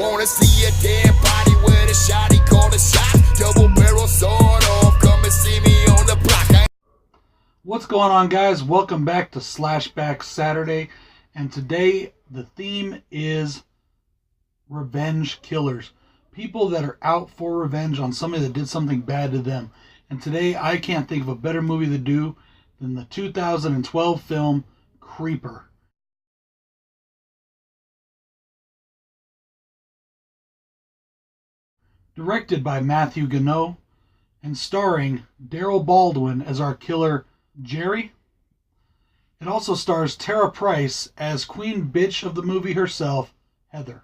wanna see a dead body with a shot, he called a shot. Double barrel sword off, come and see me on the block. What's going on, guys? Welcome back to Slasback Saturday, and today the theme is revenge killers. People that are out for revenge on somebody that did something bad to them. And today I can't think of a better movie to do than the 2012 film Creeper. Directed by Matthew Gannott and starring Daryl Baldwin as our killer Jerry. It also stars Tara Price as Queen Bitch of the movie herself, Heather.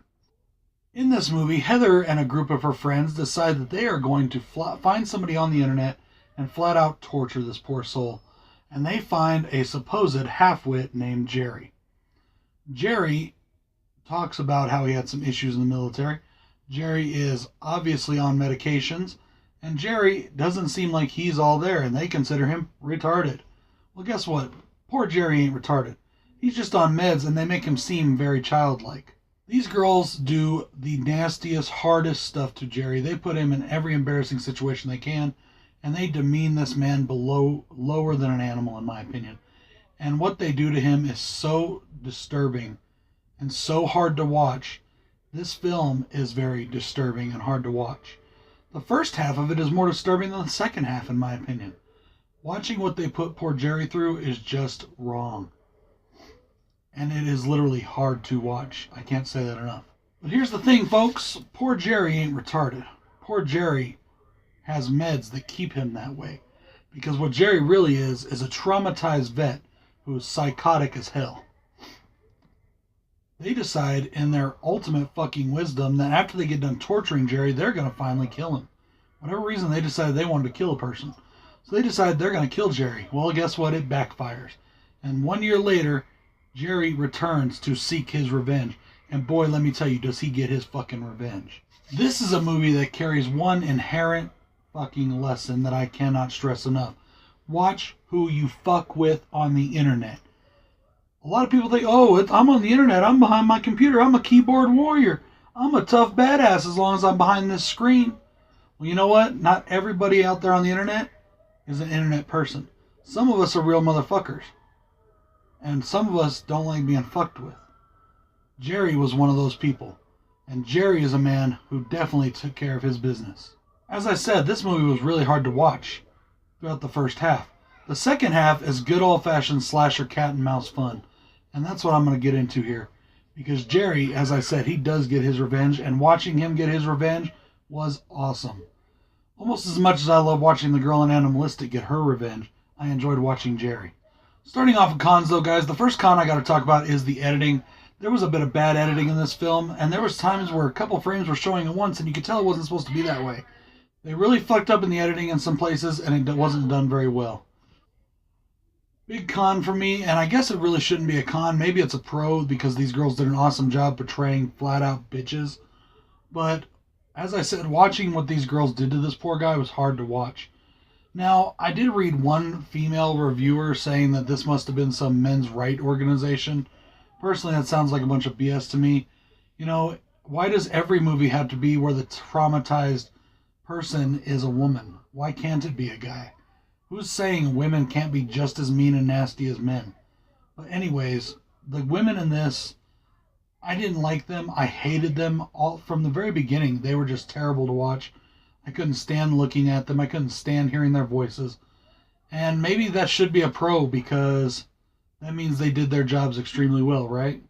In this movie, Heather and a group of her friends decide that they are going to find somebody on the internet and flat out torture this poor soul. And they find a supposed half-wit named Jerry. Jerry talks about how he had some issues in the military. Jerry is obviously on medications. And Jerry doesn't seem like he's all there, and they consider him retarded. Well, guess what? Poor Jerry ain't retarded. He's just on meds, and they make him seem very childlike. These girls do the nastiest, hardest stuff to Jerry. They put him in every embarrassing situation they can, and they demean this man lower than an animal, in my opinion. And what they do to him is so disturbing and so hard to watch. This film is very disturbing and hard to watch. The first half of it is more disturbing than the second half, in my opinion. Watching what they put poor Jerry through is just wrong. And it is literally hard to watch. I can't say that enough. But here's the thing, folks. Poor Jerry ain't retarded. Poor Jerry has meds that keep him that way. Because what Jerry really is a traumatized vet who is psychotic as hell. They decide in their ultimate fucking wisdom that after they get done torturing Jerry, they're going to finally kill him. Whatever reason, they decided they wanted to kill a person. So they decide they're going to kill Jerry. Well, guess what? It backfires. And 1 year later, Jerry returns to seek his revenge. And boy, let me tell you, does he get his fucking revenge. This is a movie that carries one inherent fucking lesson that I cannot stress enough. Watch who you fuck with on the internet. A lot of people think, oh, I'm on the internet, I'm behind my computer, I'm a keyboard warrior. I'm a tough badass as long as I'm behind this screen. Well, you know what? Not everybody out there on the internet is an internet person. Some of us are real motherfuckers. And some of us don't like being fucked with. Jerry was one of those people. And Jerry is a man who definitely took care of his business. As I said, this movie was really hard to watch throughout the first half. The second half is good old-fashioned slasher cat and mouse fun. And that's what I'm going to get into here. Because Jerry, as I said, he does get his revenge. And watching him get his revenge was awesome. Almost as much as I love watching the girl in Animalistic get her revenge, I enjoyed watching Jerry. Starting off with cons, though, guys, the first con I got to talk about is the editing. There was a bit of bad editing in this film, and there was times where a couple frames were showing at once, and you could tell it wasn't supposed to be that way. They really fucked up in the editing in some places, and it wasn't done very well. Big con for me, and I guess it really shouldn't be a con. Maybe it's a pro, because these girls did an awesome job portraying flat-out bitches. But, as I said, watching what these girls did to this poor guy was hard to watch. Now, I did read one female reviewer saying that this must have been some men's right organization. Personally, that sounds like a bunch of BS to me. You know, why does every movie have to be where the traumatized person is a woman? Why can't it be a guy? Who's saying women can't be just as mean and nasty as men? But anyways, the women in this, I didn't like them. I hated them all from the very beginning. They were just terrible to watch. I couldn't stand looking at them. I couldn't stand hearing their voices. And maybe that should be a pro, because that means they did their jobs extremely well, right?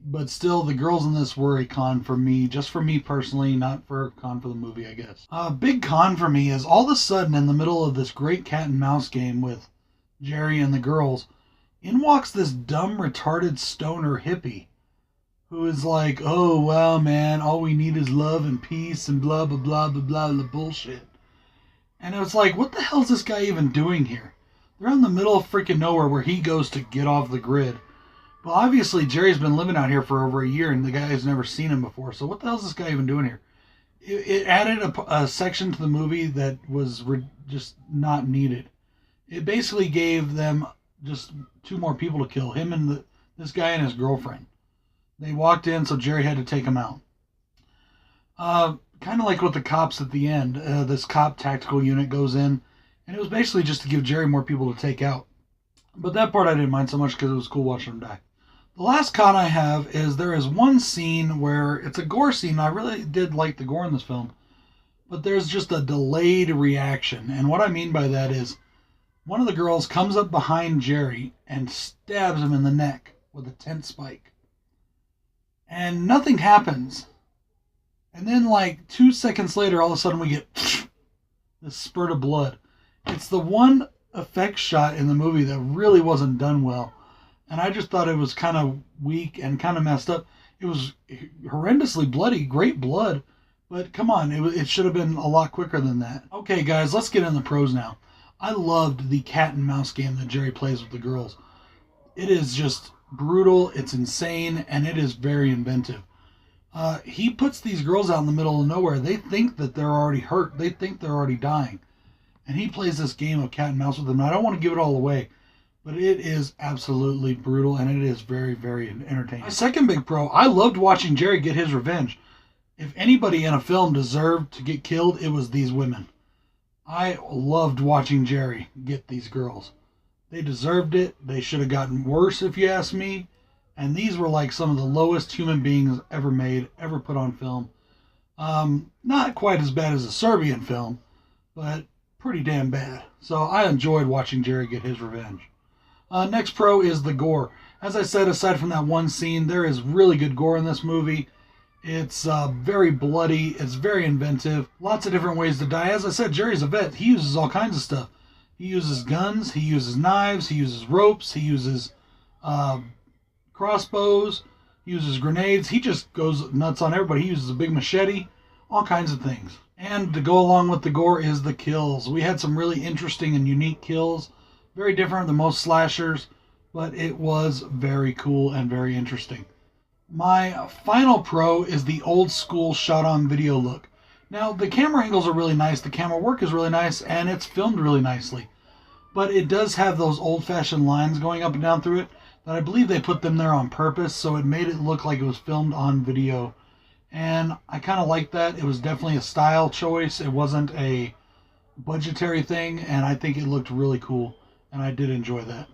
But still, the girls in this were a con for me. Just for me personally, not for a con for the movie, I guess. A big con for me is all of a sudden, in the middle of this great cat and mouse game with Jerry and the girls, in walks this dumb, retarded stoner hippie. Who is like, oh, well, man, all we need is love and peace and blah, blah, blah, blah, blah, blah, bullshit. And it was like, what the hell is this guy even doing here? They're in the middle of freaking nowhere where he goes to get off the grid. Well, obviously, Jerry's been living out here for over a year, and the guy has never seen him before. So what the hell is this guy even doing here? It added a section to the movie that was just not needed. It basically gave them just two more people to kill, him and this guy and his girlfriend. They walked in, so Jerry had to take him out. Kind of like with the cops at the end. This cop tactical unit goes in, and it was basically just to give Jerry more people to take out. But that part I didn't mind so much because it was cool watching him die. The last con I have is there is one scene where it's a gore scene. I really did like the gore in this film, but there's just a delayed reaction. And what I mean by that is one of the girls comes up behind Jerry and stabs him in the neck with a tent spike. And nothing happens. And then like 2 seconds later, all of a sudden we get this spurt of blood. It's the one effect shot in the movie that really wasn't done well. And I just thought it was kind of weak and kind of messed up. It was horrendously bloody, great blood. But come on, it should have been a lot quicker than that. Okay, guys, let's get in the pros now. I loved the cat and mouse game that Jerry plays with the girls. It is just brutal, it's insane, and it is very inventive. He puts these girls out in the middle of nowhere. They think that they're already hurt. They think they're already dying. And he plays this game of cat and mouse with them. Now, I don't want to give it all away, but it is absolutely brutal, and it is very, very entertaining. My second big pro, I loved watching Jerry get his revenge. If anybody in a film deserved to get killed, it was these women. I loved watching Jerry get these girls. They deserved it. They should have gotten worse, if you ask me. And these were like some of the lowest human beings ever made, ever put on film. Not quite as bad as a Serbian film, but pretty damn bad. So I enjoyed watching Jerry get his revenge. Next pro is the gore. As I said, aside from that one scene, there is really good gore in this movie. It's very bloody. It's very inventive. Lots of different ways to die. As I said, Jerry's a vet. He uses all kinds of stuff. He uses guns. He uses knives. He uses ropes. He uses crossbows. He uses grenades. He just goes nuts on everybody. He uses a big machete. All kinds of things. And to go along with the gore is the kills. We had some really interesting and unique kills. Very different than most slashers, but it was very cool and very interesting. My final pro is the old school shot on video look. Now, the camera angles are really nice, the camera work is really nice, and it's filmed really nicely. But it does have those old-fashioned lines going up and down through it that I believe they put them there on purpose, so it made it look like it was filmed on video. And I kind of like that. It was definitely a style choice. It wasn't a budgetary thing, and I think it looked really cool, and I did enjoy that.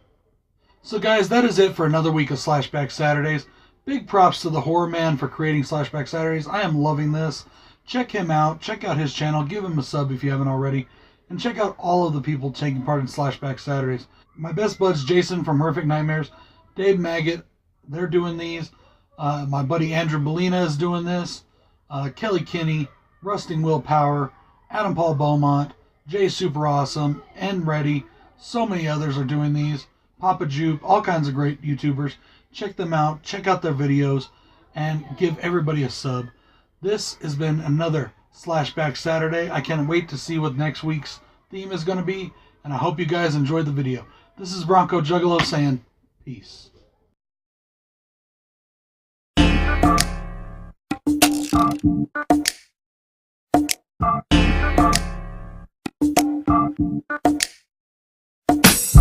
So guys, that is it for another week of Slashback Saturdays. Big props to the HORRORman for creating Slashback Saturdays. I am loving this. Check him out. Check out his channel. Give him a sub if you haven't already. And check out all of the people taking part in Slashback Saturdays. My best buds, Jason from Horrific Nightmares, Dave Maggot, they're doing these. My buddy Andrew Bellina is doing this. Kelly Kinney, Rusting Willpower, Adam Paul Beaumont, Jay Super Awesome, and Reddy. So many others are doing these. Papa Jupe, all kinds of great YouTubers. Check them out. Check out their videos. And give everybody a sub. This has been another Slashback Saturday. I can't wait to see what next week's theme is going to be. And I hope you guys enjoyed the video. This is BroncoJuggalo saying peace.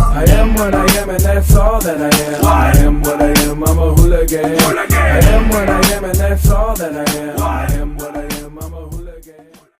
I am what I am and that's all that I am. I am what I am, I'm a hooligan. I am what I am and that's all that I am. I am what I am.